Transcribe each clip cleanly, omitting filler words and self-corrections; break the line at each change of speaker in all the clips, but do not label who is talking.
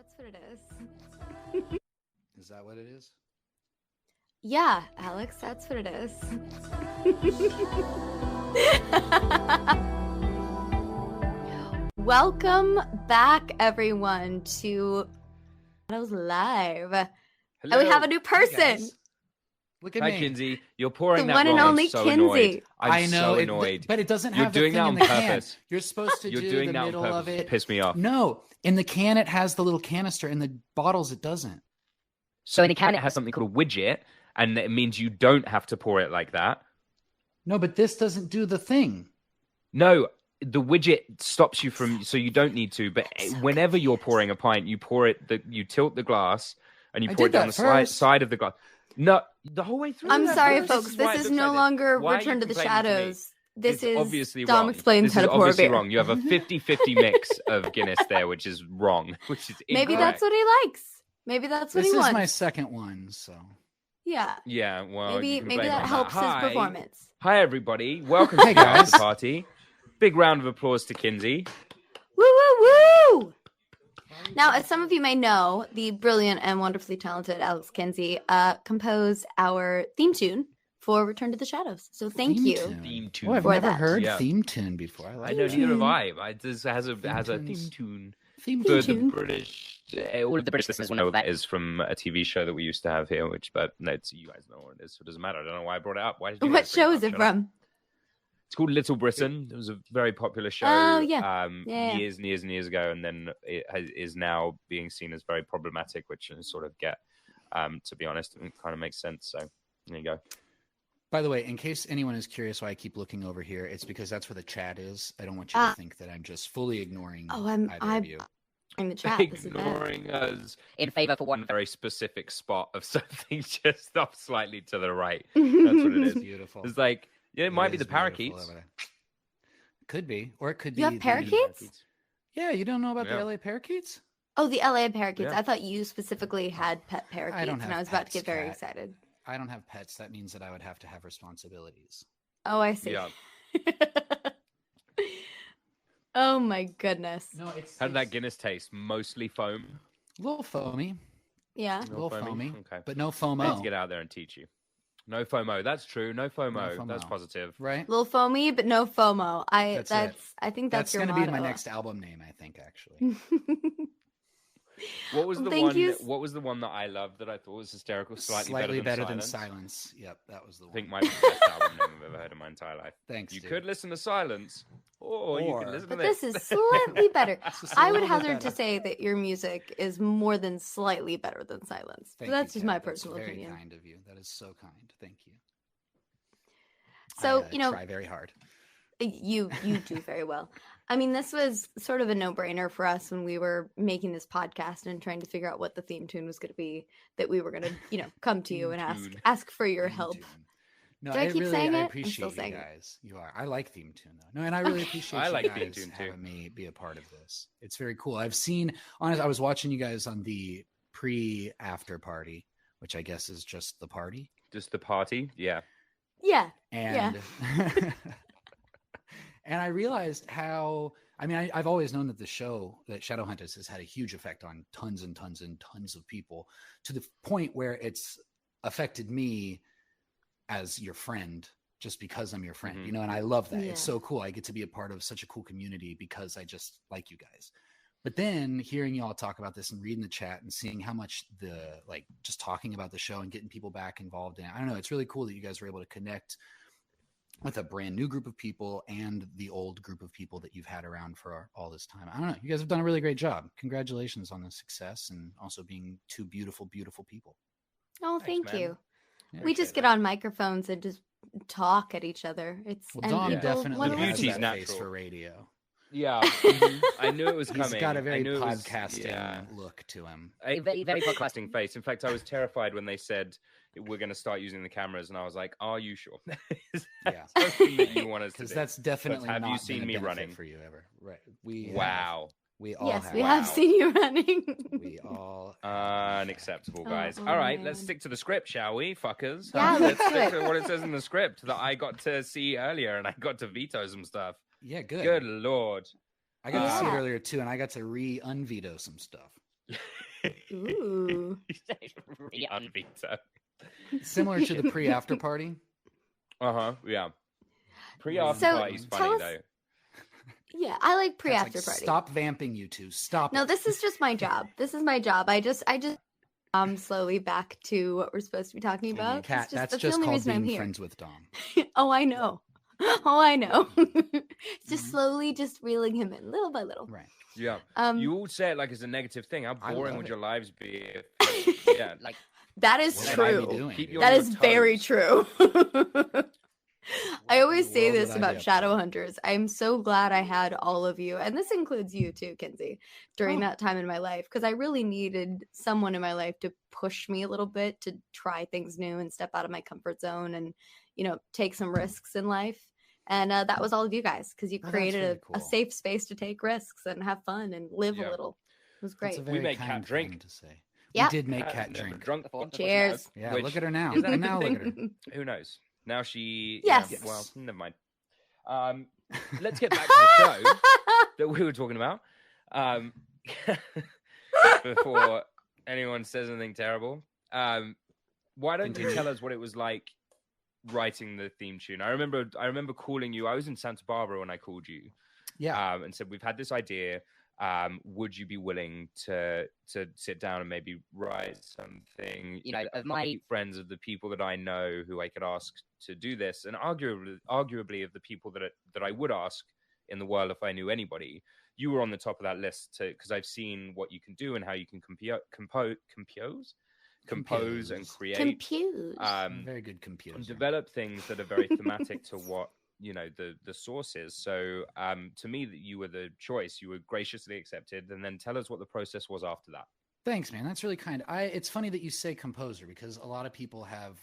That's what it is.
Is that what it is?
Yeah, Alex, that's what it is. Welcome back, everyone, to Shadows Live.
Hello.
And we have a new person.
Hey, look at
Hi,
me.
Kinsey. You're pouring
The
that
one and
wrong.
only
I'm so
Kinsey.
annoyed. I'm
I know,
so annoyed.
but it doesn't
You're
have
doing
the thing
that
in
on
the can.
purpose.
You're supposed to
You're
do
doing
the
that on
middle
purpose
of
to
it.
piss me off.
No, in the can it has the little canister. In the bottles it doesn't.
So in the can it has something called a widget, and it means you don't have to pour it like that.
No, but this doesn't do the thing.
No, the widget stops you from, so you don't need to. But whenever you're pouring a pint, you pour it. You tilt the glass and you pour it down the side of the glass. No, the whole way through.
I'm sorry, folks.
Is
This is no longer Return to the Shadows. This is
obviously
Dom
wrong.
explains how to pour
obviously
beer.
wrong. You have a 50-50 mix of Guinness there, which is wrong. Which is
Maybe
incorrect.
that's what he likes. Maybe that's what
This
he
is
wants.
my second one, so.
Yeah.
Yeah, well,
Maybe
you can blame
that
on
helps his
Hi.
performance.
Hi, everybody. Welcome to
Hey,
the after
guys.
party. Big round of applause to Kinsey.
Woo, woo, woo! Now, as some of you may know, the brilliant and wonderfully talented Alex Kinsey composed our theme tune for Return to the Shadows. So thank
Theme
you.
tune.
Theme tune.
Oh, I've
For
never
that.
heard
Yeah.
theme tune before. I
I
like
know,
it.
neither have I. It has a
tunes.
theme tune.
Theme
For
tune.
the British, all of the British listeners will know that is from a TV show that we used to have here, but no, you guys know what it is, so it doesn't matter. I don't know why I brought it up. Why did you
What
guys bring
show
it
is
up?
it
Shut up.
from?
It's called Little Britain. It was a very popular show
Oh, yeah. Yeah.
years and years and years ago, and then it is now being seen as very problematic, which I sort of get, to be honest. It kind of makes sense, so there you go.
By the way, in case anyone is curious why I keep looking over here, it's because that's where the chat is. I don't want you to think that I'm just fully ignoring either of you.
In the chat. This is bad.
Ignoring us in favor for one very specific spot of something just off slightly to the right. That's what it is.
Beautiful.
It's like, yeah, it might be
is
the
beautiful
parakeets.
over there. Could be, or it could be.
You have parakeets?
Yeah, you don't know about
Yeah.
the LA parakeets?
Oh, the LA parakeets.
Yeah.
I thought you specifically had pet parakeets,
don't
and I
have
was about to
pets,
get very
Kat.
excited.
I don't have pets. That means that I would have to have responsibilities.
Oh, I see.
Yeah.
Oh my goodness.
No, it's
How did that Guinness taste? Mostly foam.
a little foamy,
Yeah.
a little foamy,
Okay.
but no
I need to
FOMO,
get out there and teach you. No FOMO. That's true. No FOMO.
No FOMO.
That's positive.
right?
Little foamy, but no FOMO.
That's it.
I think
That's
that's your
going to be my
motto.
next album name, I think, actually.
What was the
Thank
one?
you.
What was the one that I loved that I thought was hysterical? Slightly,
better
than
than
silence.
silence. Yep, that was the
I
one.
think might be the best album name I've ever heard in my entire life.
Thanks.
You
dude.
could listen to Silence, or you
Or-
could listen
But
to
this is slightly better.
This is a
I would
little bit
hazard to
better.
say that your music is more than slightly better than Silence. But
Thank
that's
you,
just my
Kat. That's
personal
very
opinion.
kind of you. That is so kind. Thank you.
So,
I,
you know,
try very hard.
You do very well. I mean, this was sort of a no-brainer for us when we were making this podcast and trying to figure out what the theme tune was going to be, that we were going to, come to you and
Theme tune.
ask for your
Theme
help.
tune. No,
Do I keep saying
I
it? I'm
appreciate
still
you
saying it.
guys. You are. I like theme tune though. No, and I really
Okay.
appreciate
I
you
like
guys
theme tune, too.
having me be a part of this. It's very cool. I've seen. Honestly, I was watching you guys on the pre-after party, which I guess is just the party,
Just the party. Yeah.
Yeah.
and and I realized how. I mean, I've always known that the show, that Shadowhunters, has had a huge effect on tons and tons and tons of people, to the point where it's affected me as your friend, just because I'm your friend,
Mhm.
you know, and I love that.
Yeah.
It's so cool. I get to be a part of such a cool community because I just like you guys. But then hearing you all talk about this and reading the chat and seeing how much just talking about the show and getting people back involved in it, I don't know. It's really cool that you guys were able to connect with a brand new group of people and the old group of people that you've had around for all this time. I don't know. You guys have done a really great job. Congratulations on the success and also being two beautiful, beautiful people.
Oh,
Thanks,
thank
man.
you.
Yeah.
We just
Appreciate
get
that.
on microphones and just talk at each other. It's
Well,
and
Dom
people
definitely
wanna
The
has
listen.
beauty's
that
natural.
face for radio.
Yeah. I knew it was coming.
He's got a
I
very
knew it was-
podcasting
yeah.
look to him.
A very, very podcasting face. In fact, I was terrified when they said we're going to start using the cameras, and I was like, "Are you sure?" Is that
Yeah.
something that you want us to
Because
do?
that's definitely
have you
not
seen
been a
me
benefit
running?
for you ever. Right. We
Wow.
We all
Yes,
have.
we have
Wow.
seen you running.
We all
Unacceptable, guys.
Oh,
All right, let's
man.
stick to the script, shall we, fuckers?
Yeah,
Let's
let's do
stick
it.
to what it says in the script that I got to see earlier, and I got to veto some stuff.
Yeah, good.
Good lord.
I got to see it
Yeah.
earlier too, and I got to unveto some stuff.
Ooh.
Really unveto.
Similar to the pre-after party.
Yeah. Pre-after
So,
party's
tell
funny
us-
though.
Yeah, I like
That's
pre-after
like,
party.
Stop vamping, you two. Stop
No,
it.
this is just my job. This is my job. I just slowly back to what we're supposed to be talking about.
Kat, that's
the
just
only
called
reason I'm
being
here.
friends with Dom.
Oh, I know. Oh, I know. It's just
Mhm.
slowly just reeling him in little by little.
Right.
Yeah. You all say it like it's a negative thing. How
I
boring
love
would
it.
your lives be if yeah, like
that is
What would I be
true.
doing,
Keep
dude?
your-
That
on
is
your
very
toes.
true. I always
the
say
world
this
would I
about
be up to?
Shadowhunters. I'm so glad I had all of you, and this includes you too, Kinsey, during
Oh.
that time in my life, because I really needed someone in my life to push me a little bit to try things new and step out of my comfort zone and, take some risks in life. And that was all of you guys, because you
Oh, that's
created
really
a
cool.
safe space to take risks and have fun and live
Yeah.
a little. It was
That's
great.
a very
made
kind
Kat drink.
thing to say.
Yeah.
We did make
Kat's
Kat
never
drink.
drunk before.
Cheers.
Yeah,
Which-
look at her now.
is that a
And
good
now look at her.
Who knows? Now she
Yes.
yeah, well, never mind. Let's get back to the show that we were talking about. Before anyone says anything terrible. Why don't you
Continue.
tell us what it was like writing the theme tune? I remember calling you. I was in Santa Barbara when I called you.
Yeah.
And said, we've had this idea. Would you be willing to sit down and maybe write something? Of my friends, of the people that I know who I could ask to do this, and arguably of the people that I would ask in the world if I knew anybody, you were on the top of that list because I've seen what you can do and how you can compose and create.
Compute.
Very good computer.
And develop things that are very thematic to what the source is. So to me, that you were the choice. You were graciously accepted, and then tell us what the process was after that.
Thanks, man. That's really kind. It's funny that you say composer, because a lot of people have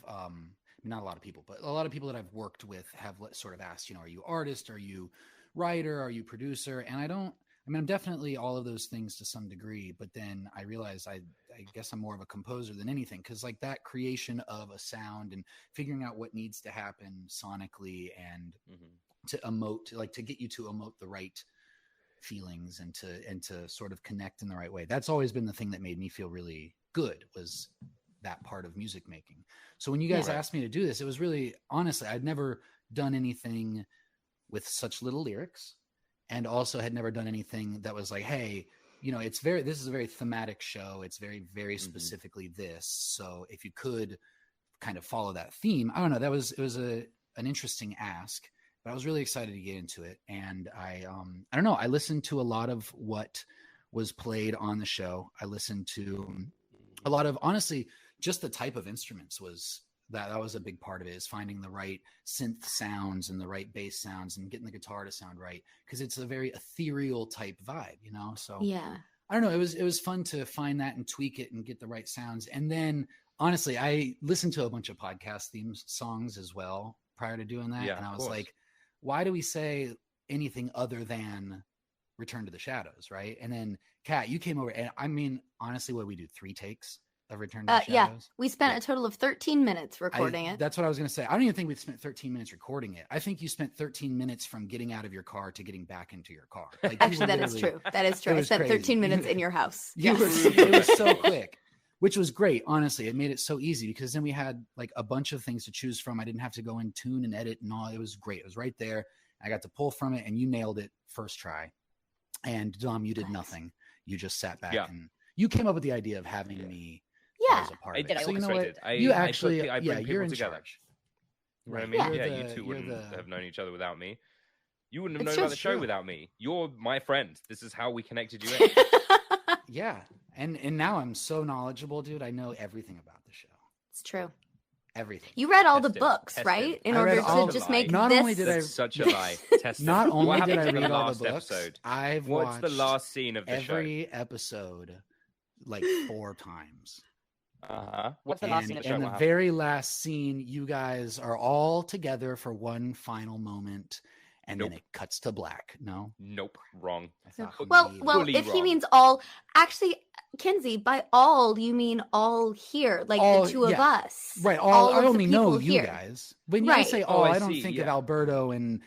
not a lot of people, but a lot of people that I've worked with have sort of asked, are you artist? Are you writer? Are you producer? And I'm definitely all of those things to some degree, but then I realize I guess I'm more of a composer than anything, because like that creation of a sound and figuring out what needs to happen sonically and to emote, like to get you to emote the right feelings and to sort of connect in the right way. That's always been the thing that made me feel really good, was that part of music making. So when you guys asked me to do this, it was really, honestly, I'd never done anything with such little lyrics, and also had never done anything that was like, hey, this is a very thematic show. It's very, very specifically this. So if you could kind of follow that theme, I don't know, it was an interesting ask, but I was really excited to get into it. And I don't know, I listened to a lot of what was played on the show. I listened to a lot of, honestly, just the type of instruments was that was a big part of it, is finding the right synth sounds and the right bass sounds and getting the guitar to sound right, because it's a very ethereal type vibe, so
Yeah.
I don't know, it was fun to find that and tweak it and get the right sounds. And then honestly, I listened to a bunch of podcast theme songs as well prior to doing that, and I was like, why do we say anything other than Return to the Shadows, right? And then Kat, you came over, and I mean, honestly, what we do, 3 takes of Return to the Shadows?
Yeah, we spent a total of 13 minutes recording it.
That's what I was going to say. I don't even think we spent 13 minutes recording it. I think you spent 13 minutes from getting out of your car to getting back into your car. Like,
Actually, that is true. That is true. I spent 13 minutes in your house.
It was so quick, which was great. Honestly, it made it so easy, because then we had like a bunch of things to choose from. I didn't have to go in, tune and edit and all. It was great. It was right there. I got to pull from it, and you nailed it first try. And Dom, you did nothing. You just sat back and you came up with the idea of having me. As a part of it. So you know what? You actually,
I bring
you're in
together.
charge.
You know what I mean?
Yeah.
You two wouldn't have known each other without me. You wouldn't have known about the show without me. You're my friend. This is how we connected you in.
Yeah. And now I'm so knowledgeable, dude. I know everything about the show.
It's true.
Everything.
You read all the books, right? In order to just make
not
this.
Only did
That's such a lie. Test
not
it.
only
What
did I
happened in
read
the
all
last
the books,
episode?
I've
What's
watched
the last scene of the
every episode like 4 times.
What's the last scene of the show?
And the very last scene, you guys are all together for one final moment, and then it cuts to black. No,
Nope, wrong.
Well,
Fully
if he
wrong.
means all, actually, Kinsey, by all you mean all here, like
all,
the two of us,
right? All I
of the
only know
people
you
here.
guys. When I
Right.
say all,
I
I don't
see,
think
yeah.
of Alberto and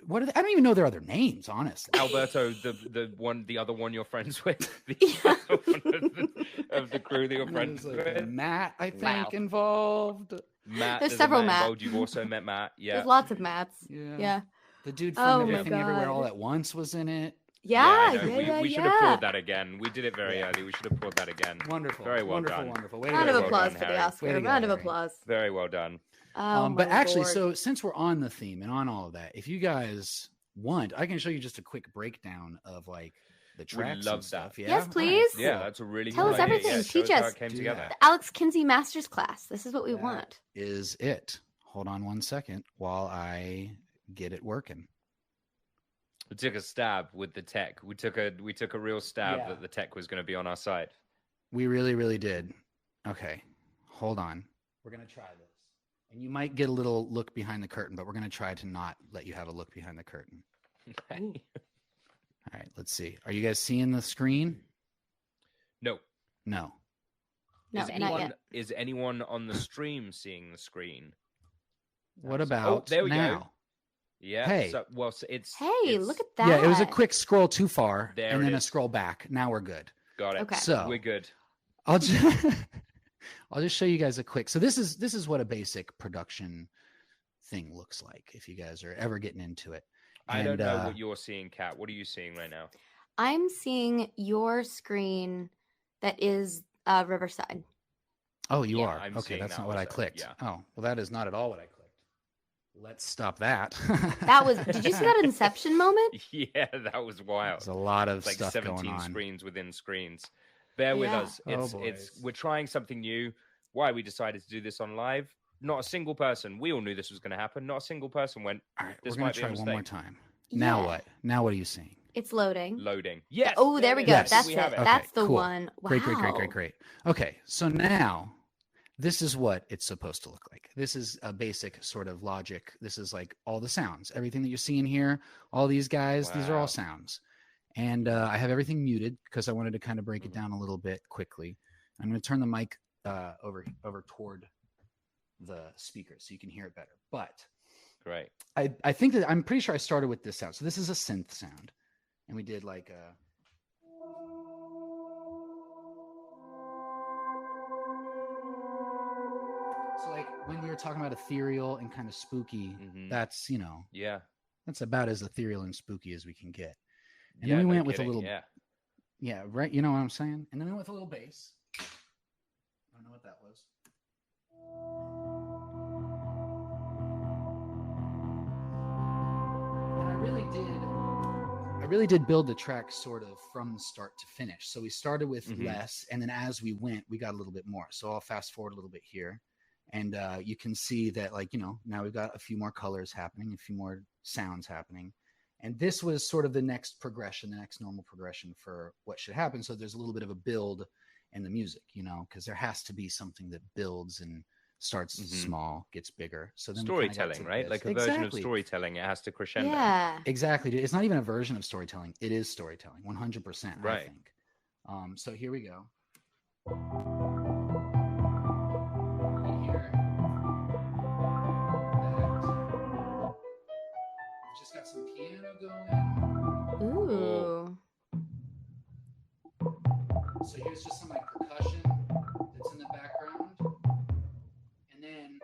what are they? I don't even know their other names, honestly.
Alberto, the other one you're friends with, the
Yeah.
other one of the crew that you're friends
There's like
with.
Matt, I think,
Wow.
involved.
Matt,
There's
a
several
Matt
Matt.
involved. You've also met Matt. Yeah.
There's lots of Matts.
Yeah.
Yeah.
The dude
Oh
from
my
Everything Everywhere
God.
All at Once was in it.
Yeah.
I know. We should have poured that again. We did it very early. We should have poured that again.
Wonderful.
Very well
wonderful,
done.
Wonderful. Way to
Round
go,
of
well
applause
done,
for the
Harry.
Oscar.
Way to go,
Round of
Harry.
applause.
Very well done.
Oh,
But
my
actually,
Lord.
so since we're on the theme and on all of that, if you guys want, I can show you just a quick breakdown of like the tracks
love
and stuff.
that.
Yeah?
Yes, please.
Yeah, that's a really
Tell
good
us
idea.
everything.
Yeah,
Teach
show how
us.
it came
Do
together.
that.
The Alex Kinsey Masters class. This is what we want.
Is it. Hold on one second while I get it working.
We took a stab with the tech. We took a real stab
Yeah.
that the tech was going to be on our side.
We really, really did. Okay. Hold on. We're going to try this. And you might get a little look behind the curtain, but we're going to try to not let you have a look behind the curtain. All right. Let's see. Are you guys seeing the screen?
No.
No.
No, not yet.
Is anyone on the stream seeing the screen?
What about
there we
now?
go. Yeah.
Hey.
So it's
Hey, look at that.
Yeah, it was a quick scroll too far
There
and
it
then a
is.
scroll back. Now we're good.
Got it.
Okay.
So
We're good.
I'll just I'll just show you guys a quick. So this is what a basic production thing looks like if you guys are ever getting into it.
I don't know what you're seeing, Kat. What are you seeing right now?
I'm seeing your screen that is Riverside.
Oh, you
Yeah,
are.
I'm
Okay,
seeing
that's
that
not what I
also,
clicked.
yeah.
Oh, well, that is not at all what I clicked. Let's stop that.
That was. Did you see that Inception moment?
Yeah, that was wild.
There's a lot of
It's like
stuff
17
going on.
screens within screens. Bear with
Yeah.
us.
Oh,
It's
boys.
we're trying something new. Why we decided to do this on live? Not a single person. We all knew this was going to happen. Not a single person went
All right,
This
we're gonna
might be a
try one more
mistake.
time. Now
Yeah.
what? Now what are you seeing?
It's loading.
loading. Yes.
Oh, there we
it
go.
is.
That's
We
it.
have
Okay,
That's the
cool.
one. Wow.
Great. Okay, so now this is what it's supposed to look like. This is a basic sort of logic. This is like all the sounds, everything that you're seeing here, all these guys, these are
Wow.
all sounds. And I have everything muted because I wanted to kind of break it down a little bit quickly. I'm going to turn the mic over toward the speaker so you can hear it better. But
Great.
I think that I'm pretty sure I started with this sound. So this is a synth sound. And we did like a... So like when you're talking about ethereal and kind of spooky,
Mhm.
that's, you know,
Yeah.
that's about as ethereal and spooky as we can get. And
yeah,
then we
no
went with a
kidding,
little,
Yeah.
yeah, right. You know what I'm saying? And then we went with a little bass. I don't know what that was. And I really did build the track sort of from start to finish. So we started with
Mhm.
less, and then as we went, we got a little bit more. So I'll fast forward a little bit here. And you can see that, like, you know, now we've got a few more colors happening, a few more sounds happening. And this was sort of the next progression, the next normal progression for what should happen. So there's a little bit of a build in the music, you know, because there has to be something that builds and starts
Mhm.
small, gets bigger. So then we kinda got
Storytelling,
to
right?
this.
Like a version of storytelling. It has to crescendo.
Yeah.
Exactly. It's not even a version of storytelling. It is storytelling, 100%. I
Right.
think. So here we go. You hear that. Just got some piano going.
Ooh.
So here's just some like percussion that's in the background. And then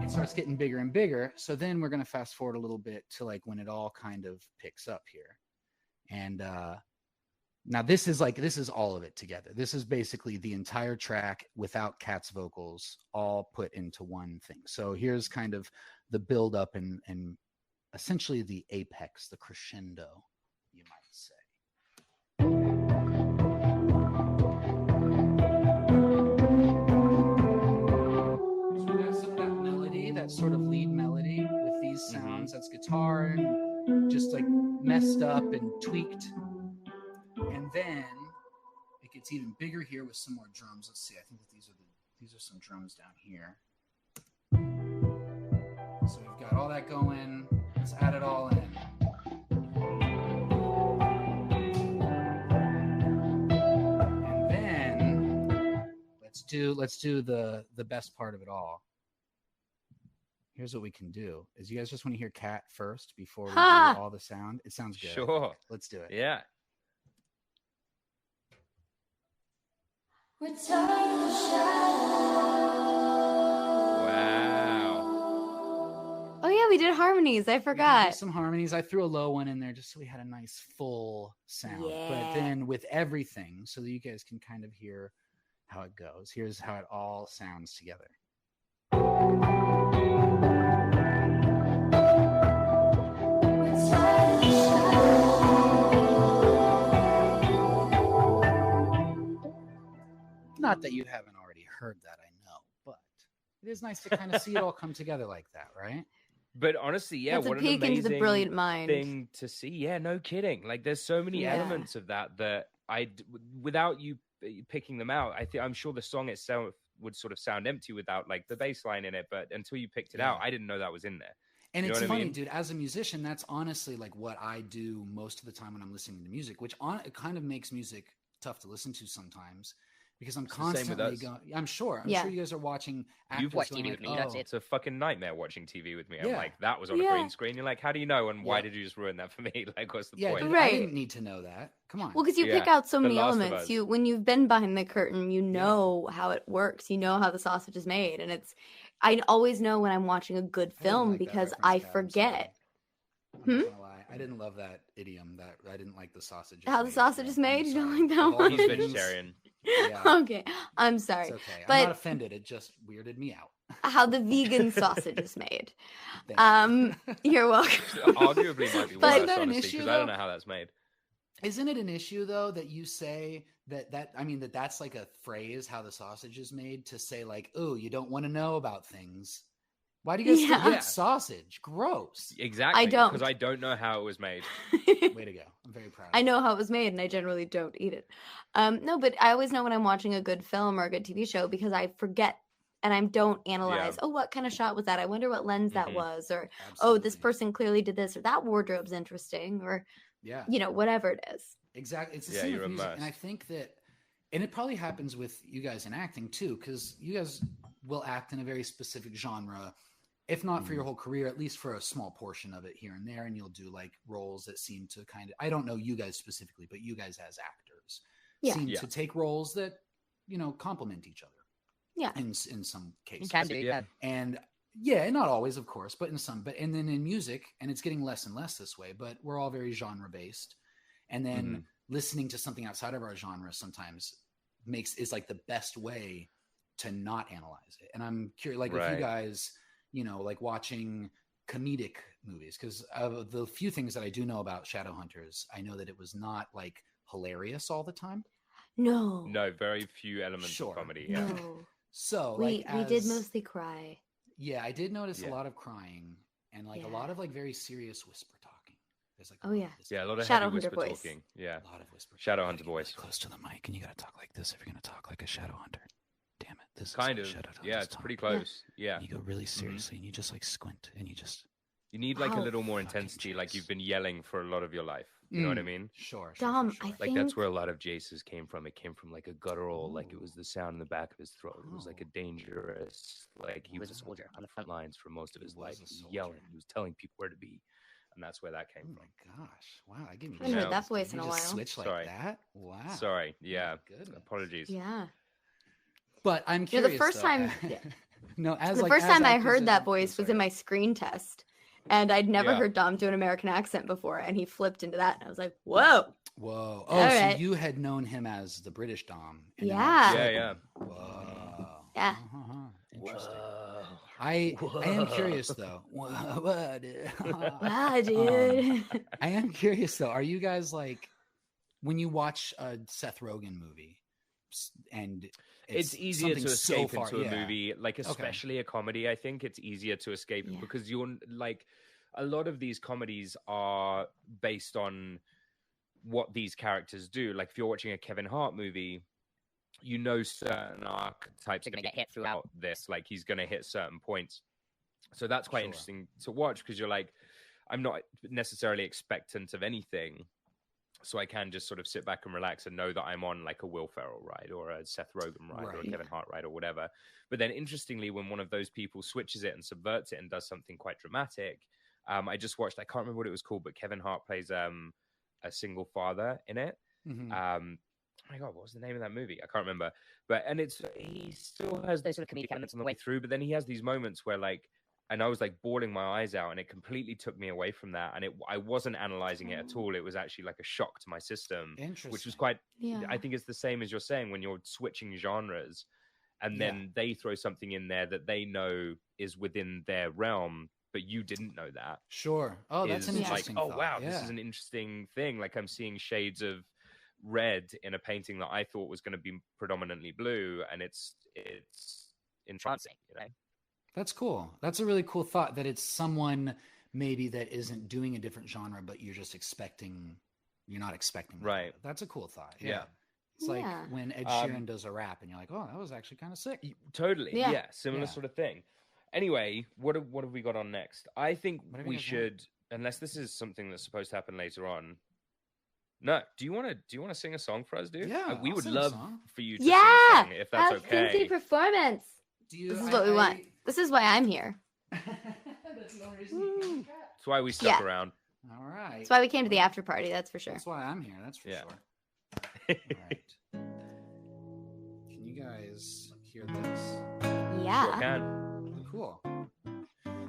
it starts getting bigger and bigger. So then we're going to fast forward a little bit to like when it all kind of picks up here. And now this is all of it together. This is basically the entire track without Kat's vocals all put into one thing. So here's kind of the build up and essentially the apex, the crescendo, you might say. So we got some of that melody, that sort of lead melody with these sounds. That's guitar and just like messed up and tweaked. And then it gets even bigger here with some more drums. Let's see. I think that these are some drums down here. So we've got all that going. Let's add it all in. do the best part of it all. Here's what we can do: is you guys just want to hear Cat first before we do all the sound? It sounds good.
Sure.
Let's do it.
Yeah.
Return to the shadow.
Wow.
Oh yeah, we did harmonies. I forgot.
Some harmonies. I threw a low one in there just so we had a nice full sound.
Yeah.
But then with everything, so that you guys can kind of hear how it goes. Here's how it all sounds together. Not that you haven't already heard that, I know, but it is nice to kind of see it all come together like that, right?
But honestly, yeah,
That's
what
a
an
peek into the
amazing
brilliant mind
thing to see. Yeah, no kidding. Like, there's so many elements of that without you picking them out, I'm sure the song itself would sort of sound empty without like the bass line in it. But until you picked it out, I didn't know that was in there.
And it's funny, dude, as a musician, that's honestly like what I do most of the time when I'm listening to music, which it kind of makes music tough to listen to sometimes because I'm constantly going. I'm sure you guys are watching.
You've watched TV with me. It's a fucking nightmare watching TV with me. I'm like, that was on a green screen. You're like, how do you know? And why did you just ruin that for me? Like, what's the point?
Dude, I didn't need to know that. Come on.
Well, because you pick out so many elements. When you've been behind the curtain, you know how it works. You know how the sausage is made, and I always know when I'm watching a good film because I forget.
I'm not gonna lie. I didn't love that idiom. That I didn't like the sausage.
How the sausage is made? You don't like that one?
He's vegetarian.
Yeah.
Okay, I'm sorry.
It's okay.
But
I'm not offended. It just weirded me out.
How the vegan sausage is made. You're welcome.
Arguably might be worse, honestly, because I don't know how that's made.
Isn't it an issue though that you say that's like a phrase, how the sausage is made, to say like, oh, you don't want to know about things? Why do you guys think it's sausage? Gross.
Exactly.
I don't.
Because I don't know how it was made.
Way to go. I'm very proud of you.
I know how it was made and I generally don't eat it. No, but I always know when I'm watching a good film or a good TV show because I forget and I don't analyze, what kind of shot was that? I wonder what lens that was. Or, this person clearly did this, or that wardrobe's interesting, or, whatever it is.
Exactly. It's the same with music. And I think that, and it probably happens with you guys in acting too, because you guys will act in a very specific genre, if not for your whole career, at least for a small portion of it here and there. And you'll do like roles that seem to kind of, I don't know you guys specifically, but you guys as actors seem to take roles that, complement each other. Yeah. In some cases.
Can do, yeah.
And not always, of course, but in some, and then in music, and it's getting less and less this way, but we're all very genre based. And then listening to something outside of our genre sometimes is like the best way to not analyze it. And I'm curious, like if you guys, like watching comedic movies, because of the few things that I do know about Shadowhunters, I know that it was not like hilarious all the time.
No,
very few elements of comedy. Yeah.
No.
So
we did mostly cry.
Yeah, I did notice a lot of crying and like a lot of like very serious whisper talking. There's like
a lot of
Shadowhunter
whisper
voice.
Talking. Yeah,
a lot of whisper.
Shadowhunter voice.
Close to the mic, and you got to talk like this if you're going to talk like a Shadowhunter. Damn it, this
kind
is
of it's pretty close. Yeah,
you go really seriously, and you just like squint, and
you need like a little more intensity, like you've been yelling for a lot of your life. You know what I mean?
Sure.
Dom,
sure.
I think
like that's where a lot of Jace's came from. It came from like a guttural, like it was the sound in the back of his throat. It was like a dangerous, like he was a soldier on the front lines for most of his life. He was yelling. He was telling people where to be, and that's where that came from.
Oh my gosh! Wow, I give me.
I haven't heard that voice in a while.
Switch like that? Wow.
Sorry. Yeah. Apologies.
Yeah.
But I'm curious.
The first time.
the
first time I heard that voice was in my screen test. And I'd never heard Dom do an American accent before, and he flipped into that, and I was like, "Whoa,
whoa!" Oh, so you had known him as the British Dom?
Yeah.
Whoa.
Yeah.
Interesting. I am curious though. What, dude? I am curious though. Are you guys like when you watch a Seth Rogen movie, and
it's easier to escape into a movie, like especially a comedy. I think it's easier to escape because you're like a lot of these comedies are based on what these characters do. Like if you're watching a Kevin Hart movie, certain archetypes are going to get hit throughout this. Like he's going to hit certain points. So that's quite interesting to watch because you're like, I'm not necessarily expectant of anything. so I can just sort of sit back and relax and know that I'm on like a Will Ferrell ride or a Seth Rogen ride or a Kevin Hart ride or whatever. But then interestingly, when one of those people switches it and subverts it and does something quite dramatic, I just watched, I can't remember what it was called, but Kevin Hart plays a single father in it.
Mm-hmm.
Oh my God, what was the name of that movie? I can't remember. But he still has those sort of comedic elements on the way through, but then he has these moments where like, and I was like bawling my eyes out, and it completely took me away from that. And I wasn't analyzing it at all. It was actually like a shock to my system, which was quite, I think it's the same as you're saying when you're switching genres and then they throw something in there that they know is within their realm, but you didn't know that.
Sure. Oh, that's an interesting
like,
thought.
oh, wow, this is an interesting thing. Like I'm seeing shades of red in a painting that I thought was going to be predominantly blue, and it's entrancing, you know?
That's cool. That's a really cool thought, that it's someone maybe that isn't doing a different genre, but you're not expecting that.
Right.
That's a cool thought. Yeah. It's like when Ed Sheeran does a rap and you're like, oh, that was actually kind of sick.
Totally. Yeah. Similar sort of thing. Anyway, what have we got on next? I think we should, unless this is something that's supposed to happen later on. No, do you want to sing a song for us, dude?
Yeah,
we would love for you to
sing
a song, if that's okay.
Kinsey performance. This is what we want. This is why I'm here.
That's the only reason.
That's why we stuck around.
All right.
That's why we came to the after party. That's for sure.
That's why I'm here. That's for sure. All right. Can you guys hear this?
Yeah.
Sure can.
Cool.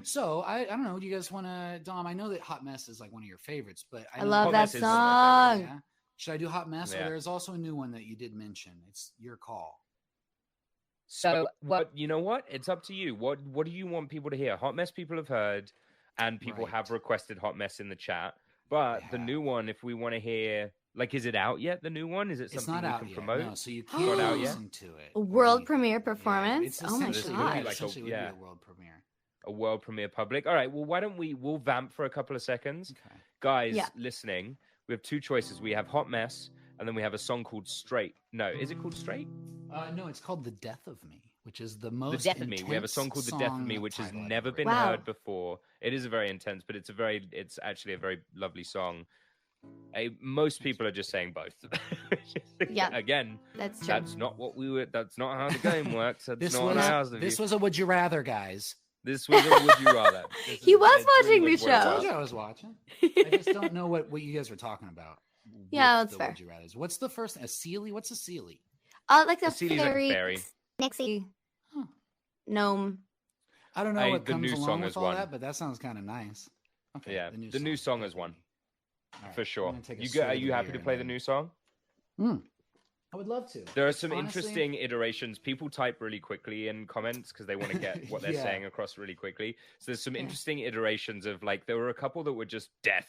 So I don't know. Do you guys want to, Dom? I know that Hot Mess is like one of your favorites, but
I love that song.
Yeah? Should I do Hot Mess? Or there's also a new one that you did mention. It's your call.
So you know what? It's up to you. What do you want people to hear? Hot Mess people have heard, and people have requested Hot Mess in the chat. But the new one, if we want to hear, like, is it out yet? The new one? Is it something we can promote?
No, so you can't listen to it.
A world premiere performance?
Yeah,
oh my god!
Like would be a world premiere.
A world premiere public. All right. Well, why don't we'll vamp for a couple of seconds, guys listening. We have two choices. We have Hot Mess, and then we have a song called Straight. No, is it called Straight?
No, it's called The Death of Me, which is the most
The Death of Me. We have a song called The Death of Me, which has never been heard before. It is a very intense, but it's actually a very lovely song. Most people are just saying both. Again,
that's true.
That's not what that's not how the game works. That's
this was a Would You Rather, guys.
This was a Would You Rather.
He was watching the show.
I was watching. I just don't know what you guys were talking about.
Yeah, that's fair.
Would You Rathers. What's the first? A Sealy? What's a Sealy?
Like a
fairy.
Nixie. Gnome.
I don't know what comes along with all that, but that sounds kind of nice. Okay.
Yeah, the new song is one. Right, for sure. Are you happy to play the new song?
I would love to.
There are some interesting iterations. People type really quickly in comments because they want to get what they're saying across really quickly. So there's some interesting iterations of, like, there were a couple that were just death.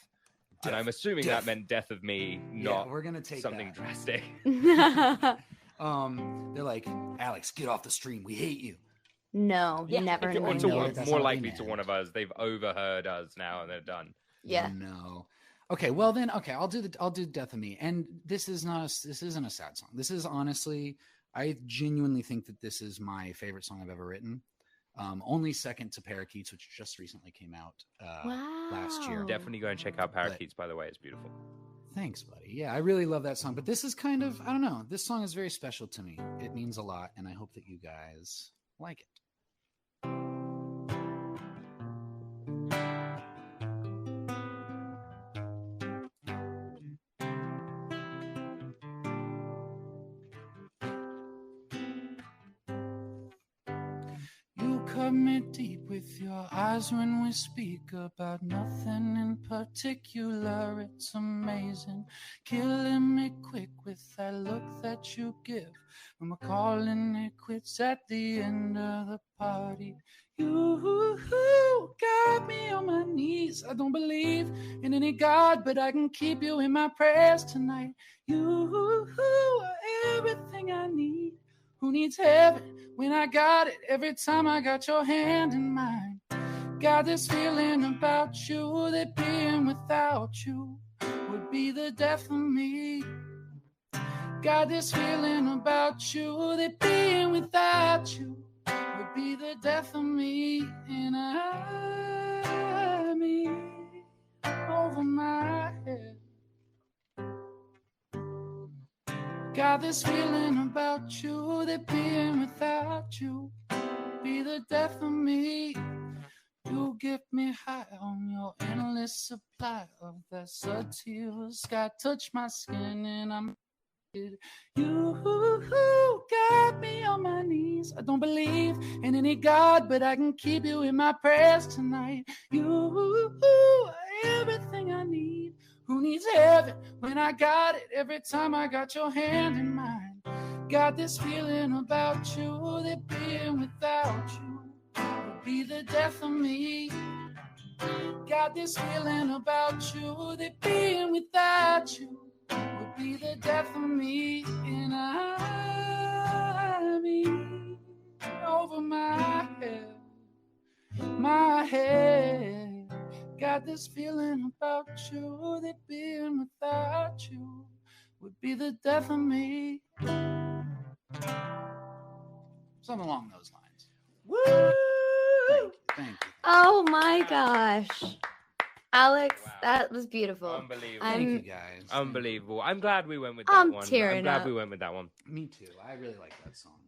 And I'm assuming that meant Death of Me, not
we're gonna take
something drastic.
They're like, Alex, get off the stream. We hate you.
No, never.
More likely to one of us. They've overheard us now and they're done.
Yeah.
No. Okay, well then, I'll do Death of Me. And this isn't a sad song. This is honestly, I genuinely think that this is my favorite song I've ever written. Only second to Parakeets, which just recently came out last year.
Definitely go and check out Parakeets, by the way. It's beautiful.
Thanks, buddy. Yeah, I really love that song. But this is kind of, I don't know. This song is very special to me. It means a lot, and I hope that you guys like it. Cut me deep with your eyes when we speak about nothing in particular. It's amazing, killing me quick with that look that you give when we're calling it quits at the end of the party. You got me on my knees. I don't believe in any God, but I can keep you in my prayers tonight. You are everything I need. Who needs heaven when I got it? Every time I got your hand in mine. Got this feeling about you that being without you would be the death of me. Got this feeling about you that being without you would be the death of me. And I'm over my head. Got this feeling about you that being without you would be the death of me. You get me high on your endless supply of that subtle sky. Touch my skin and I'm you got me on my knees. I don't believe in any God, but I can keep you in my prayers tonight. You everything I need. Who needs heaven when I got it? Every time I got your hand in mine. Got this feeling about you that being without you would be the death of me. Got this feeling about you that being without you would be the death of me. And I mean over my head. Got this feeling about you that being without you would be the death of me. Something along those lines.
Woo!
Thank you.
Oh my gosh. Alex,
Wow.
that was beautiful.
Unbelievable.
Thank you guys.
Unbelievable. I'm glad we went with that
I'm
one.
tearing
I'm glad
up.
we went with that one.
Me too. I really like that song.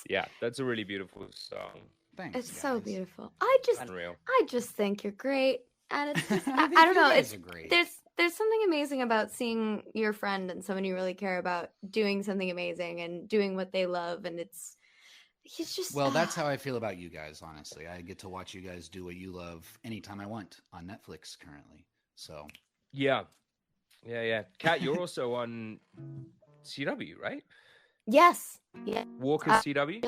Yeah, that's a really beautiful song.
Thanks.
It's
guys.
so beautiful.
Unreal.
I just think you're great. And it's just,
I
I don't know.
It's great.
There's something amazing about seeing your friend and someone you really care about doing something amazing and doing what they love. And he's just,
Well, that's how I feel about you guys, honestly. I get to watch you guys do what you love anytime I want on Netflix currently. So
Yeah. Kat, you're also on CW, right?
yes. Yeah.
Walker CW?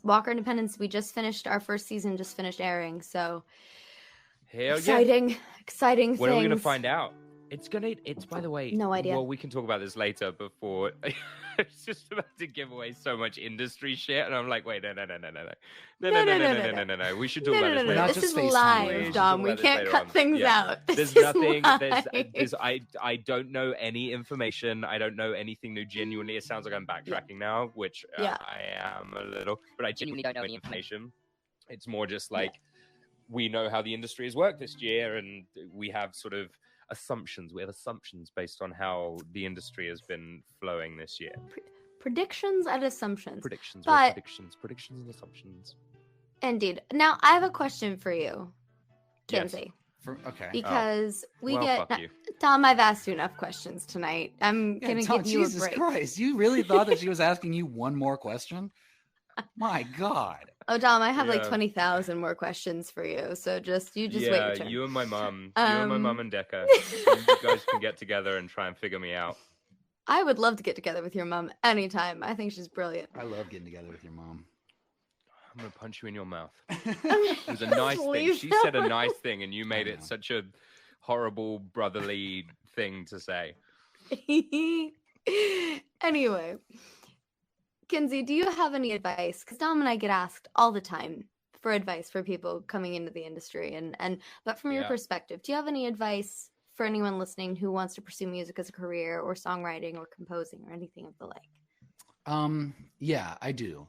Walker Independence. We just finished our first season, just finished airing. So
Hell
exciting
When
things.
are we going to find out? It's by the way,
No idea.
Well, we can talk about this later before. I was just about to give away so much industry shit. And I'm like, wait, no. We should talk about this later.
This is live, Dom. We can't cut things out.
There's nothing. I don't know any information. I don't know anything new. Genuinely, it sounds like I'm backtracking now, which I am a little. But I genuinely don't know any information. It's more just like we know how the industry has worked this year, and we have sort of assumptions. We have assumptions based on how the industry has been flowing this year.
Predictions and assumptions.
Predictions and assumptions.
Indeed. Now, I have a question for you, Kinsey.
Yes. Okay.
Because
fuck you.
Tom, I've asked you enough questions tonight. I'm going to give you a break.
Jesus Christ. You really thought that she was asking you one more question? My God.
Oh, Dom, I have like 20,000 more questions for you. So you just wait your turn.
You and my mom. You and my mom and Decca. You guys can get together and try and figure me out.
I would love to get together with your mom anytime. I think she's brilliant.
I love getting together with your mom.
I'm going to punch you in your mouth. It was a nice thing. She said a nice thing, and you made it such a horrible brotherly thing to say.
Anyway. Kinsey, do you have any advice? Because Dom and I get asked all the time for advice for people coming into the industry, but from your perspective, do you have any advice for anyone listening who wants to pursue music as a career, or songwriting, or composing, or anything of the like?
Yeah, I do.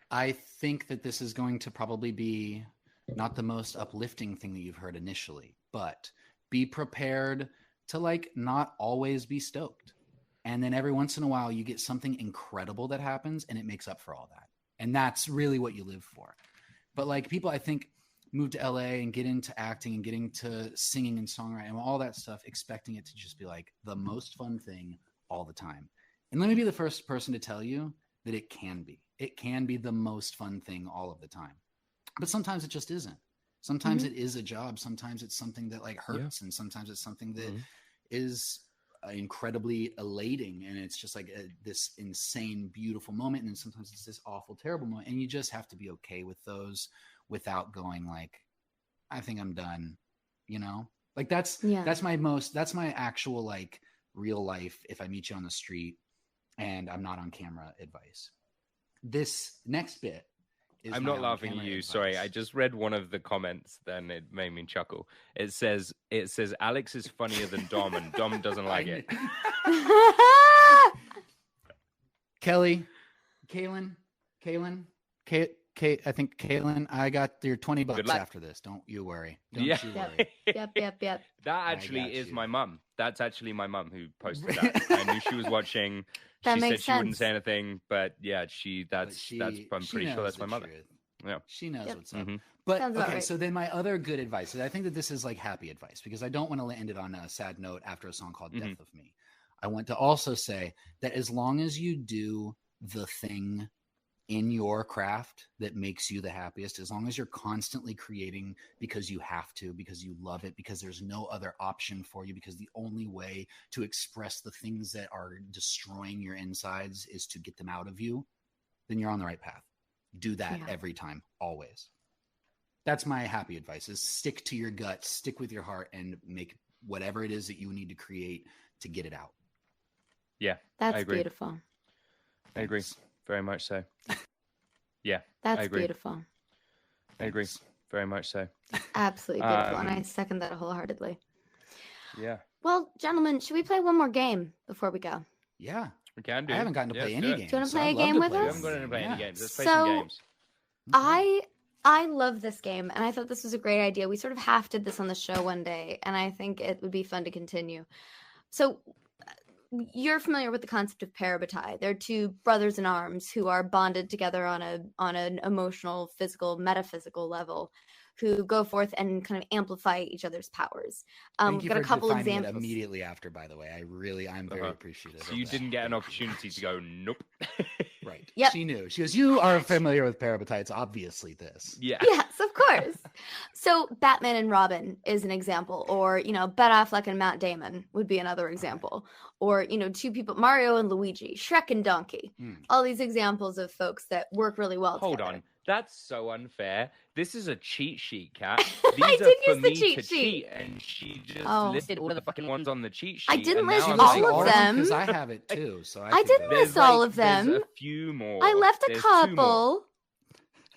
I think that this is going to probably be not the most uplifting thing that you've heard initially, but be prepared to not always be stoked. And then every once in a while, you get something incredible that happens, and it makes up for all that. And that's really what you live for. But people, I think, move to LA and get into acting and getting to singing and songwriting and all that stuff, expecting it to just be the most fun thing all the time. And let me be the first person to tell you that it can be. It can be the most fun thing all of the time. But sometimes it just isn't. Sometimes it is a job. Sometimes it's something that hurts. And sometimes it's something that is incredibly elating, and it's just this insane beautiful moment, and sometimes it's this awful terrible moment, and you just have to be okay with those without going I think I'm done, that's my actual real life, if I meet you on the street and I'm not on camera, advice. This next bit I'm
not laughing at you.
Advice.
Sorry, I just read one of the comments, then it made me chuckle. It says Alex is funnier than Dom, and Dom doesn't like it.
Kelly, Kaylin, Kate. I think Caitlin. I got your $20
luck.
after this. Don't you worry. Don't
Yeah.
you worry.
Yep.
That actually is
you.
my mum. That's actually my mum who posted that. I knew she was watching.
That
She said
makes
she wouldn't
sense.
say anything, but yeah, I'm
She
pretty sure
knows
that's
the
my mother.
truth.
Yeah.
She knows
Yep.
what's up.
Mhm.
But
Sounds about
okay,
right.
so then my other good advice is I think that this is like happy advice because I don't want to end it on a sad note after a song called Death of Me. I want to also say that as long as you do the thing in your craft that makes you the happiest, as long as you're constantly creating because you have to, because you love it, because there's no other option for you, because the only way to express the things that are destroying your insides is to get them out of you, then you're on the right path. Do that every time, always. That's my happy advice is stick to your gut, stick with your heart, and make whatever it is that you need to create to get it out.
Yeah.
That's
I agree.
beautiful.
I agree. Very much so. Yeah.
That's
I agree.
beautiful.
I agree. Very much so.
Absolutely beautiful. And I second that wholeheartedly.
Yeah.
Well, gentlemen, should we play one more game before we go?
Yeah.
We can do.
I haven't gotten to play any games.
Do you want to
so
play a
I'd love
game
to
with
play
We
us?
haven't gotten to play any games. Let's play
So-
some games.
I love this game, and I thought this was a great idea. We sort of half did this on the show one day, and I think it would be fun to continue. So, you're familiar with the concept of parabatai. They're two brothers in arms who are bonded together on an emotional, physical, metaphysical level, who go forth and kind of amplify each other's powers.
Thank you
Got
for
a couple
defining
examples.
it immediately after, by the way. I'm very appreciative.
So you didn't get an opportunity to go, nope.
Right.
Yep.
She knew. She goes, you are familiar with parabatai. It's obviously this.
Yeah.
Yes, of course. So Batman and Robin is an example, or Ben Affleck and Matt Damon would be another example, or two people, Mario and Luigi, Shrek and Donkey. All these examples of folks that work really well
Hold
together.
on. That's so unfair. This is a cheat sheet, Kat. These
I
are
did
for
use the
me
cheat
to
sheet.
cheat, and she just
Oh.
listed all of the fucking ones on the cheat sheet.
I didn't
and
list
now I'm
all
like,
of them.
Because I have it too. So
I
can
didn't
go.
list all of them.
There's a few more.
I left a
There's 2 more.
couple.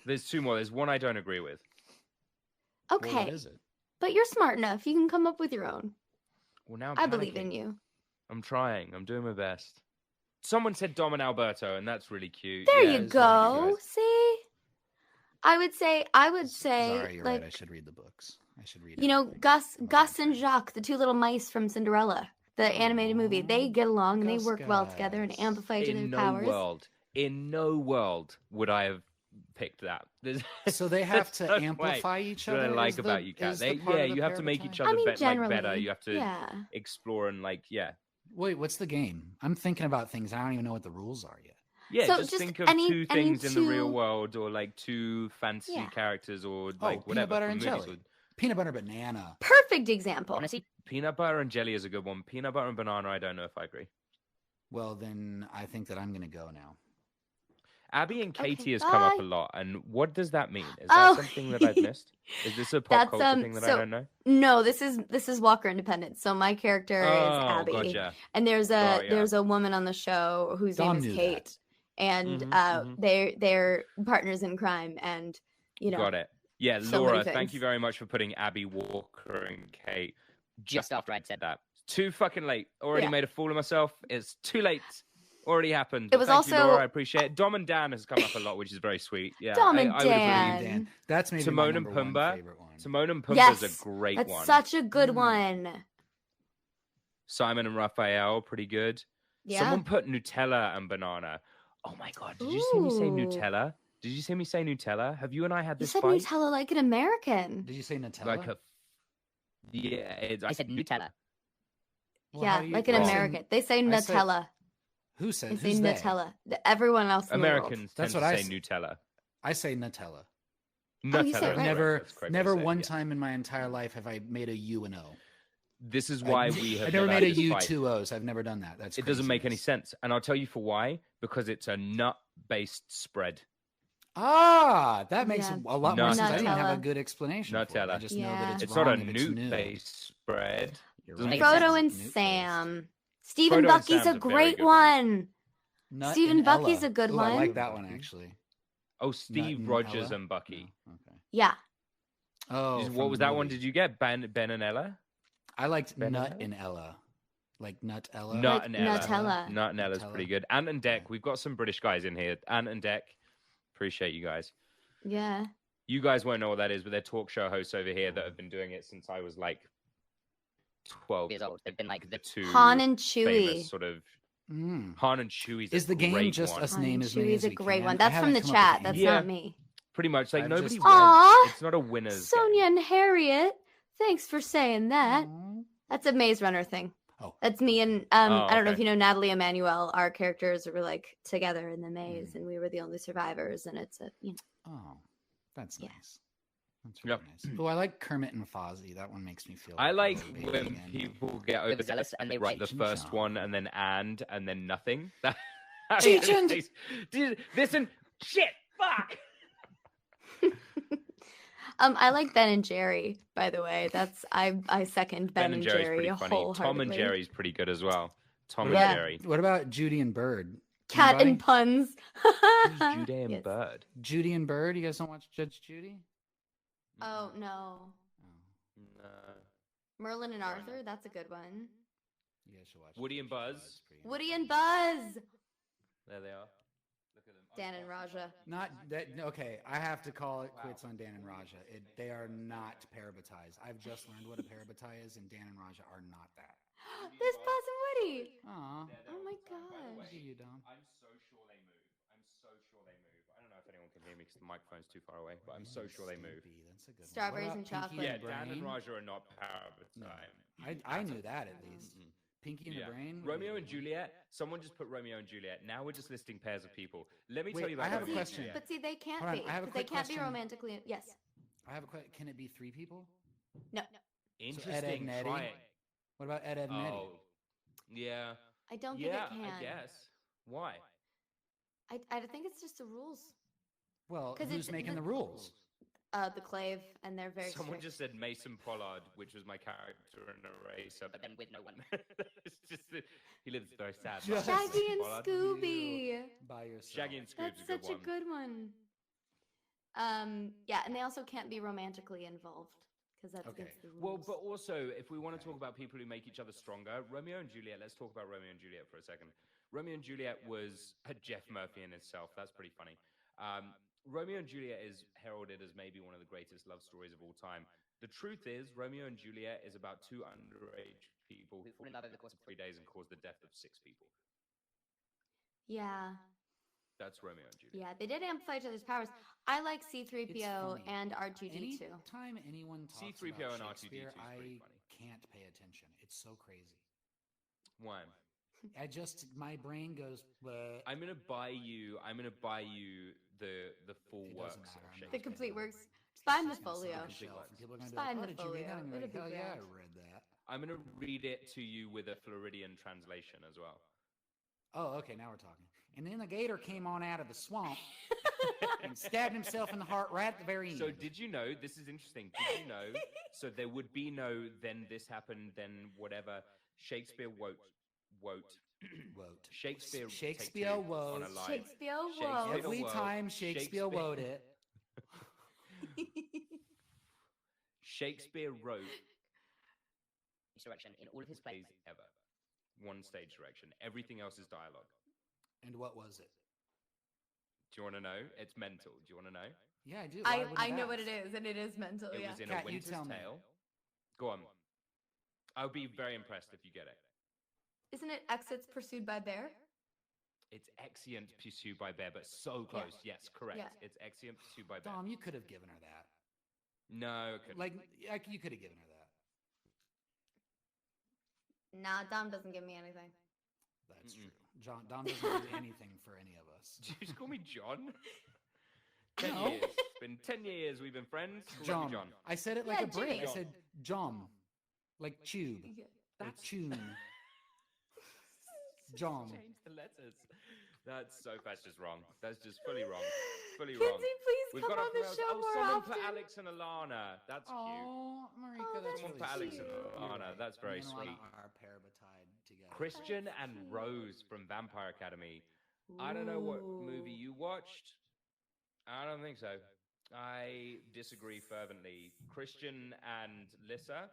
There's 2 more. There's one I don't agree with.
Okay,
Well, what is it?
but you're smart enough. You can come up with your own.
Well, now I'm
I believe in
panicking.
you.
I'm trying. I'm doing my best. Someone said Dom and Alberto, and that's really cute.
There
Yeah,
you
it's lovely,
go.
guys.
See, I would say,
Sorry, you're
like
right. I should read the books. I should read.
Gus and Jacques, the 2 little mice from Cinderella, the animated movie. They get along and they
Gus
work well together and
guys.
amplify each
In
other's powers.
no world would I have picked that. There's-
So they have to
That's
amplify each
what
other.
I like
is the-
about you, Kat.
is the part of the
You have to make each
parabatai?
other
I mean,
better.
generally,
You have to
yeah.
explore and
Wait, what's the game? I'm thinking about things. I don't even know what the rules are yet.
Yeah,
So
just
just
think of
any-
2
any
things in the real
2
world, or like 2 fantasy
Yeah.
characters, or
Oh,
like whatever.
peanut butter
from
and
movies.
jelly. Peanut butter banana.
Perfect example.
Honestly, peanut butter and jelly is a good one. Peanut butter and banana, I don't know if I agree.
Well, then I think that I'm going to go now.
Abby and
Okay,
Katie has come up
bye.
a lot, and what does that mean? Is
Oh.
that something that I've missed? Is this a pop
That's,
culture thing that I
so-
don't know?
No, this is Walker Independent. So my character is Abby,
Gotcha.
and there's a
yeah.
there's a woman on the show whose
Dom
name
knew
is
that.
Kate, and
Mhm.
they're partners in crime, and
Got it. Yeah,
so
Laura,
many
thank
things.
you very much for putting Abby, Walker, and Kate just after I'd said that. Too fucking late. Already
Yeah.
made a fool of myself. It's too late. Already happened.
It was
Thank you,
also-
Laura. I appreciate it. Dom and Dan has come up a lot, which is very sweet. Yeah,
Dom and
I would agree.
Dan.
Dan. That's maybe my
Timon and
number one
Pumbaa.
favorite one.
Timon and Pumbaa's
Yes,
a great
that's
one.
such a good
Mm.
one.
Simon and Raphael, pretty good.
Yeah.
Someone put Nutella and banana. Oh my god! Did you see me say
Ooh.
Nutella? Did you see me say Nutella? Have you and I had
You
this
said
fight?
Nutella like an American.
Did you say Nutella?
Like a yeah. I said Nutella.
Well,
Yeah,
how do you-
like an
well,
American. They say
I said-
Nutella.
Who said?
They say
Who's they?
Nutella. Everyone else in the world.
Americans
That's
tend
what
to
I
say
s-
Nutella.
I say Nutella.
Oh, you
Nutella.
said
is
right.
Never,
That's correct
never
to say,
one
yeah.
time in my entire life have I made a U and O.
This is why we have
I never
had
made a
this
U
fight.
2 O's. I've never done that. That's
It doesn't make any
craziness.
sense, and I'll tell you for why. Because it's a nut-based spread.
Ah, that makes
Yeah.
a lot more sense. I didn't have a
Nutella.
good explanation. For it. I
Nutella.
just know
Yeah.
that it's
It's not a
wrong if it's new.
newt-based spread.
You're
Doesn't
right.
make
Frodo
sense.
and
Newt-based.
Sam. Stephen
Frodo and
Bucky's
Sam's
a
a very
great
good
one.
Nut
Stephen
and
Bucky's
Ella.
a good
Ooh, I like
one.
that one actually.
Oh,
Nut
Steve
and
Rogers
Ella?
and Bucky.
Oh, okay.
Yeah.
Oh,
What
from
was
the
that one?
movie.
Did you get Ben and Ella?
I liked
Ben and
Nut
Ella?
and Ella, like Nut Ella.
Nut
Like
and Ella.
Nutella.
Nut and Ella's
Nutella.
pretty good. Ant and Dec. We've got some British guys in here. Ant and Dec. Appreciate you guys.
Yeah.
You guys won't know what that is, but they're talk show hosts over here that have been doing it since I was like 12 years old. They've been like the two
Han and Chewie.
famous sort of. Han and Chewie's
Is the game just
one.
us
Han
name
and
as many
Chewie's
as
a
we
great
can?
one.
I
That's from
haven't
the
come up with
chat. That's
any.
not me.
Pretty much. Like
I've
nobody
just-
wins.
Aw,
It's not a winner's
Sonia
game.
and Harriet. Thanks for saying that.
Aw.
That's a Maze Runner thing.
Oh.
That's me and I don't know if
okay.
you know Natalie Emmanuel. Our characters were like together in the maze, and we were the only survivors. And it's a
Oh, that's
Yeah.
nice. That's really nice. Oh, I like Kermit and Fozzie. That one makes me feel.
I like
really
when
big and-
people get overzealous and they write the
Cheech and
first
Chong.
one and then nothing.
Cheech and-
Listen, shit, fuck.
I like Ben and Jerry, by the way. That's I second Ben and
Jerry's
Jerry
pretty funny.
wholeheartedly.
Tom and Jerry's pretty good as well. Tom
What
and
about-
Jerry.
What about Judy and Bird?
Cat
Anybody?
and puns.
Who's Judy and
Yes.
Bird?
Judy and Bird. You guys don't watch Judge Judy?
Oh no,
Oh,
No.
Merlin and Arthur. That's a good one.
you guys should watch.
Woody and Buzz.
It's pretty good.
Woody and Buzz.
There they are. Look at them.
Dan and Raja.
Not that. Okay, I have to call it quits on Dan and Raja. They are not parabatais. I've just learned what a parabatai is, and Dan and Raja are not that.
There's Buzz and Woody.
Aw,
Oh my
By the
gosh.
look at you, Dom.
I'm so sure they move. I don't know if anyone can hear me because the microphone's too far away, but I'm so sure they move.
Snoopy, that's a good one.
Strawberries
What
and
about Pinky
chocolate.
Yeah, Dan and
Brain?
Raja are not parabatai.
No. I knew that at least. Pinky and
Yeah.
the Brain.
Romeo and Juliet. Someone just put Romeo and Juliet. Now we're just listing pairs of people. Let me tell
Wait,
you about
I have a
Romeo and
question.
Juliet.
But see, they can't
Hold on,
be.
I have a
Because they
quick
can't be
question.
romantically. Yes.
I have a question. Can it be 3 people?
No.
Interesting.
Nettie?
Try it.
What about Ed, and Eddie?
Oh, yeah.
I don't think
Yeah,
it can.
I guess. Why?
I think it's just the rules.
Well,
'Cause
who's
it's-
making the rules?
The Clave, and they're very.
Someone
strict.
just said Mason Pollard, which was my character in Eraser, but then with no one. It's just that he lives very sad. life,
Just-
Mason
Shaggy and
Pollard.
Scooby.
By yourself.
Shaggy and
That's
Scoob's a good
such a
one.
good one. Yeah, and they also can't be romantically involved because that's
Okay.
against the rules.
Well, but also, if we want to talk about people who make each other stronger, Romeo and Juliet, let's talk about Romeo and Juliet for a second. Romeo and Juliet was a Jeff Murphy in itself. That's pretty funny. Romeo and Juliet is heralded as maybe one of the greatest love stories of all time. The truth is, Romeo and Juliet is about 2 underage people who fall in love over the course of 3 days and cause the death of 6 people.
Yeah,
That's Romeo and Juliet.
yeah, they did amplify each other's powers. I like C-3PO
funny.
and R2-D2.
Anytime anyone talks
C-3PO
about
and R2-D2 is
Shakespeare,
pretty
I
funny.
can't pay attention. It's so crazy.
Why?
My brain goes. Bleh.
I'm gonna buy you the full
It doesn't
works
matter,
of
I'm not
Shakespeare.
The complete
gonna-
works. Just buy
It's
the
just gonna sit
folio.
on the shelf, and people are gonna
Just
be like,
buy
"Oh,
the
did you read that?"
folio.
And you're
It'll
like,
be
"Hell yeah, I
grand.
read that."
I'm gonna read it to you with a Floridian translation as well.
Oh, okay, now we're talking. And then the gator came on out of the swamp and stabbed himself in the heart right at the very end.
So did you know, this is interesting, did you know, so there would be no then this happened, then whatever, Shakespeare wote.
Wote.
Shakespeare take
Shakespeare
two
wote.
on a line.
Shakespeare
Shakespeare
whoa.
Every
wote.
time Shakespeare wrote it.
Shakespeare wrote direction in all of his plays ever. One stage direction. Everything else is dialogue.
And what was it?
Do you want to know? It's mental. Do you want to know?
Yeah, I do. Why would
I
you
know
ask?
what it is, and it is mental.
It
Yeah.
was in
Kat,
A
you
Winter's
tell me.
Tale. Go on. I would be very impressed if you get it.
Isn't it exits pursued by bear?
It's Exeunt pursued by bear, but so close. Yes, correct.
Yeah.
It's Exeunt pursued by bear.
Dom, you could have given her that.
No, I couldn't.
Like, you could have given her that.
Nah, Dom doesn't give me anything.
That's true. Dom doesn't do anything for any of us.
Did you just call me John? 10
No.
years. It's been 10 years we've been friends. Love you, John.
I said it like
Yeah,
a Brit. I
Jimmy.
said Jom. Like tube. Or tune. Jom.
Change the letters. That's just wrong. That's just fully wrong. Fully
Kinsey,
wrong.
please
We've
come
got
on the show more
someone
often.
put Alex and Alana. That's cute.
Oh, Marika,
Oh,
that's
Someone
really
put Alex
sweet.
and
You're
Alana.
right.
That's very
Me and Alana
sweet.
are parabatied together.
Christian
That's
and
cute.
Rose from Vampire Academy. I don't know what movie you watched. I don't think so. I disagree fervently. Christian and Lissa,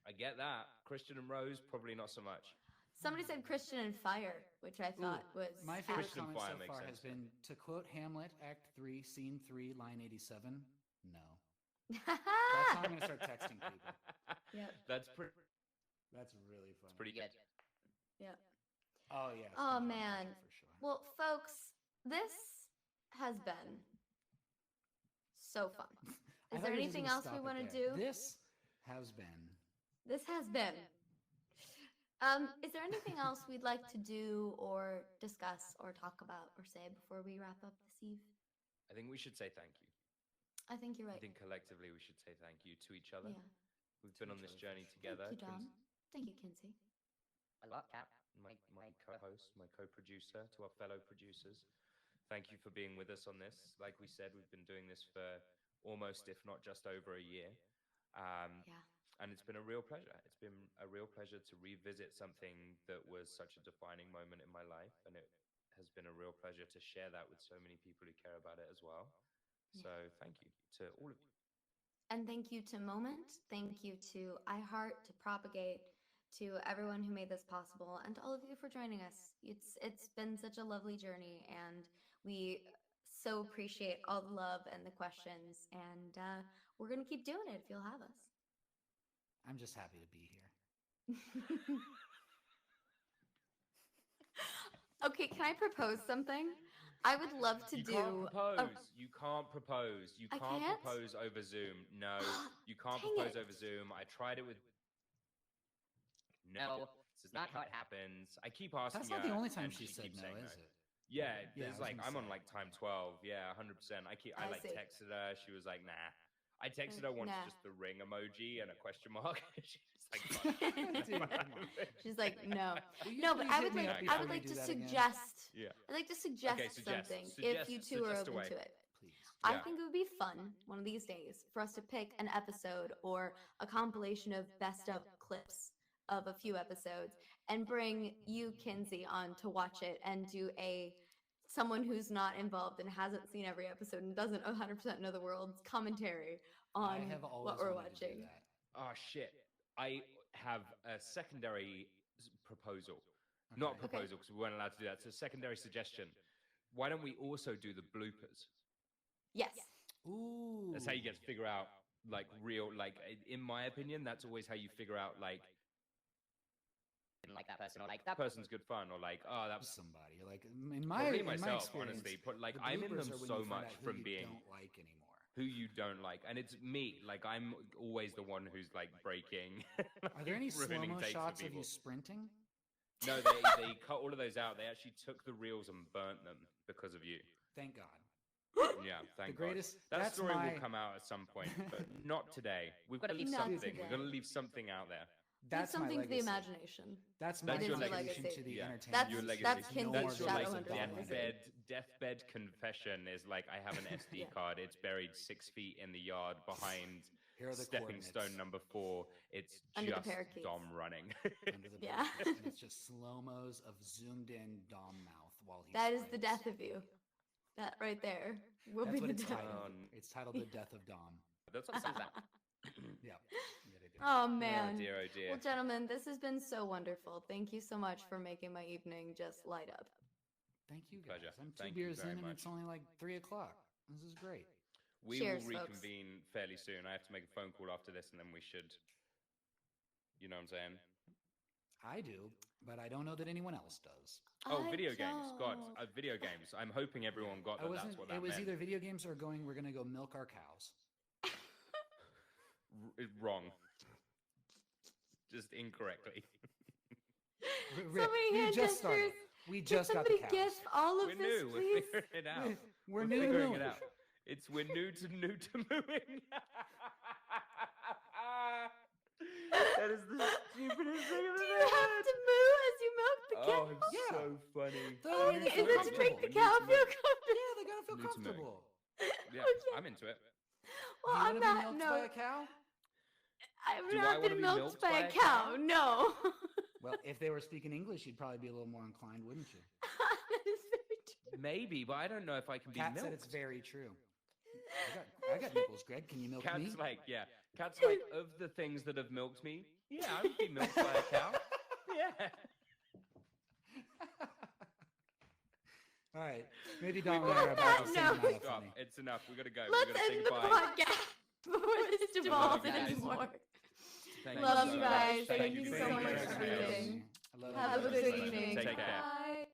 I get that. Christian and Rose, probably not so much.
Somebody said Christian and Fire, which I thought was
my favorite
Christian
comment
Fire
so
makes
far
sense,
has been to quote Hamlet, Act 3, Scene 3, line 87. No. That's how I'm going to start texting people.
Yep.
That's
really funny.
pretty good.
Yeah.
Oh yeah.
Oh man.
For sure.
Well, folks, this has been so fun. Is there anything else we want to do?
This has been.
This has been. Is there anything else we'd like to do or discuss or talk about or say before we wrap up this eve?
I think we should say thank you.
I think you're right.
I think collectively we should say thank you to each other.
Yeah.
We've been on this journey together.
Thank you, Dom. Thank you, Kinsey.
A lot, Cap. My co-host, my co-producer, to our fellow producers. Thank you for being with us on this. Like we said, we've been doing this for almost, if not just over a year. And it's been a real pleasure. It's been a real pleasure to revisit something that was such a defining moment in my life. And it has been a real pleasure to share that with so many people who care about it as well. So thank you to all of you.
And thank you to Moment. Thank you to iHeart, to Propagate, to everyone who made this possible, and to all of you for joining us. It's been such a lovely journey, and we so appreciate all the love and the questions, and we're going to keep doing it if you'll have us.
I'm just happy to be here.
Okay, can I propose something? I would love to
You can't propose. You can't propose over Zoom. No, you can't propose over Zoom. I tried it with... No, this is not how it happens. I keep asking her.
That's not the only time
and
she said no, is it?
Yeah, it's like I'm on like time 12. Yeah, 100%. I like texted her. She was like, nah. I texted her once just the ring emoji and a question mark. She's like,
she's like, no. No, but I would like to suggest. Yeah. I'd like to suggest something if you two are open to it.
Please.
I think it would be fun one of these days for us to pick an episode or a compilation of best of clips of a few episodes and bring you, Kinsey, on to watch it and do someone who's not involved and hasn't seen every episode and doesn't 100% know the world's commentary on what we're watching.
Oh, shit. I have a secondary proposal. Okay. Not a proposal, because we weren't allowed to do that. It's a secondary suggestion. Why don't we also do the bloopers?
Yes.
Ooh.
That's how you get to figure out, like, real, like, in my opinion, that's always how you figure out, like that person, or like that person's good fun, or like, oh, that was
somebody. Like in my experience,
honestly, but like I'm in them so much from being
don't like anymore.
Who you don't like, and it's me. Like I'm always the one who's like breaking.
Are there any slow-mo shots of you sprinting?
No, they cut all of those out. They actually took the reels and burnt them because of you.
Thank God.
Yeah, thank God. That story will come out at some point, but not today. We've got to leave something. We've got to leave something out there.
That's something to the imagination.
That's my legacy to the entertainment.
That's Kinsey's Shadowhunters.
Deathbed confession is like, I have an SD card. It's buried 6 feet in the yard behind stepping stone number 4. It's just Dom running.
And it's just slow-mos of zoomed-in Dom mouth while he's...
That is the death of you. That right there will be the death.
It's titled The Death of Dom.
That's what it says that.
Yeah.
Oh man.
Oh dear, oh dear.
Well, gentlemen, this has been so wonderful. Thank you so much for making my evening just light up.
Thank you, guys.
Pleasure.
I'm 2 beers in and it's only like 3:00. This is great.
We will reconvene fairly soon. I have to make a phone call after this, and then we should. You know what I'm saying?
I do, but I don't know that anyone else does.
Oh, video games. God, video games. I'm hoping everyone got that. That's what that meant.
It was either video games or we're going to go milk our cows.
Wrong. Just incorrectly.
We just started.
We just got the cows.
Somebody get all of this, please.
We're figuring it out.
We're figuring it out.
We're new to mooing. That is the stupidest thing I've ever heard.
Do you have to moo as you milk the cow?
Oh, it's so funny.
Is it to make the cow feel comfortable?
Yeah, they gotta feel comfortable.
Yeah, I'm into it.
Well,
I'm not. By a cow?
I've not been milked by a cow. No.
Well, if they were speaking English, you'd probably be a little more inclined, wouldn't you?
That is very true.
Maybe, but I don't know if I can be milked.
Kat said it's very true. I got nipples, Greg. Can you milk me?
Kat's like, of the things that have milked me, yeah, I would be milked by a cow. Yeah.
All right, maybe Dominic and I are about the same amount of funny.
It's enough. We gotta go.
Let's
We gotta say
end the
goodbye.
podcast before this devolves anymore. Love you guys. Thank you so much for reading. Have a good evening.
Take care.
Bye.